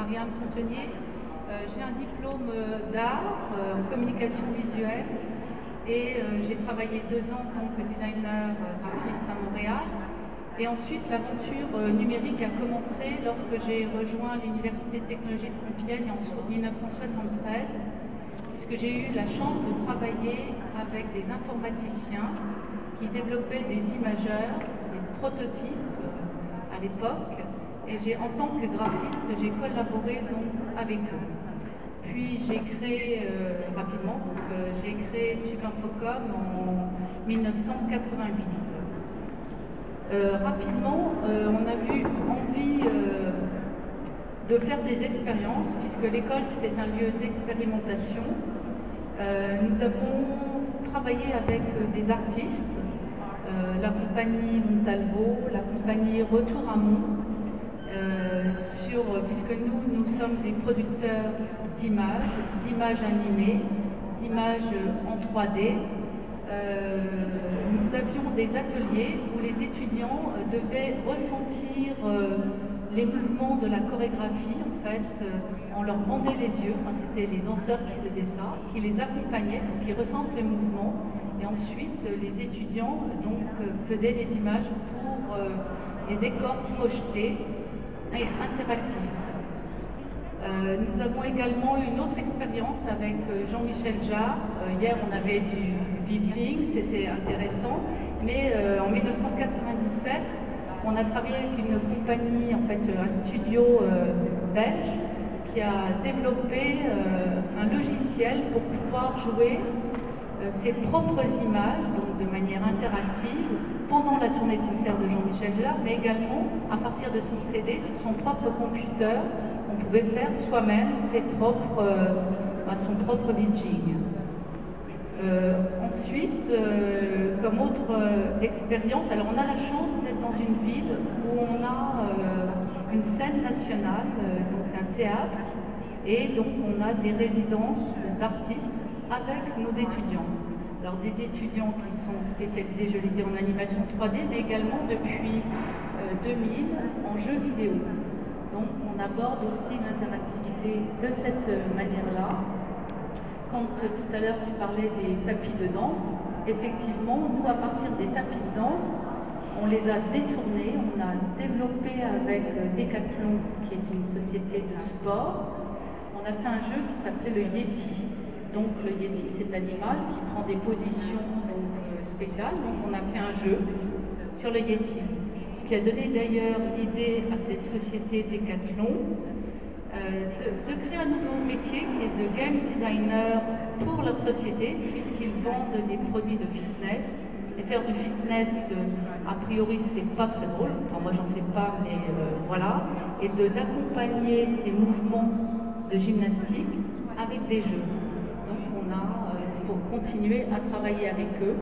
Marie-Anne Fontenier. J'ai un diplôme d'art en communication visuelle et j'ai travaillé 2 ans en tant que designer graphiste à Montréal. Et ensuite, l'aventure numérique a commencé lorsque j'ai rejoint l'Université de technologie de Compiègne en 1973, puisque j'ai eu la chance de travailler avec des informaticiens qui développaient des imageurs, des prototypes à l'époque. Et en tant que graphiste, j'ai collaboré donc avec eux. Puis j'ai créé rapidement, j'ai créé Subinfocom en 1988. Rapidement, on a eu envie de faire des expériences, puisque l'école c'est un lieu d'expérimentation. Nous avons travaillé avec des artistes, la compagnie Montalvo, la compagnie Retour à Mont, puisque nous sommes des producteurs d'images animées, d'images en 3D. Nous avions des ateliers où les étudiants devaient ressentir les mouvements de la chorégraphie, en fait, on leur bandait les yeux, enfin c'était les danseurs qui faisaient ça, qui les accompagnaient pour qu'ils ressentent les mouvements, et ensuite les étudiants donc faisaient des images pour des décors projetés et interactifs. Nous avons également eu une autre expérience avec Jean-Michel Jarre. Hier, on avait du Vidging, c'était intéressant. Mais en 1997, on a travaillé avec une compagnie, en fait, un studio belge, qui a développé un logiciel pour pouvoir jouer ses propres images, donc de manière interactive, pendant la tournée de concert de Jean-Michel Jarre, mais également à partir de son CD, sur son propre computer, on pouvait faire soi-même son propre vidging. Ensuite, comme autre expérience, alors on a la chance d'être dans une ville où on a une scène nationale, donc un théâtre, et donc on a des résidences d'artistes avec nos étudiants. Alors des étudiants qui sont spécialisés, je l'ai dit, en animation 3D, mais également depuis 2000 en jeux vidéo. Donc on aborde aussi l'interactivité de cette manière-là. Quand tout à l'heure tu parlais des tapis de danse, effectivement, nous à partir des tapis de danse, on les a détournés, on a développé avec Decathlon, qui est une société de sport, on a fait un jeu qui s'appelait le Yeti. Donc le Yeti, c'est l'animal qui prend des positions spéciales. Donc on a fait un jeu sur le Yeti. Ce qui a donné d'ailleurs l'idée à cette société Decathlon de créer un nouveau métier qui est de game designer pour leur société, puisqu'ils vendent des produits de fitness. Et faire du fitness, a priori, c'est pas très drôle. Enfin, moi, j'en fais pas, mais voilà. Et d'accompagner ces mouvements de gymnastique avec des jeux. Donc, on a, pour continuer à travailler avec eux.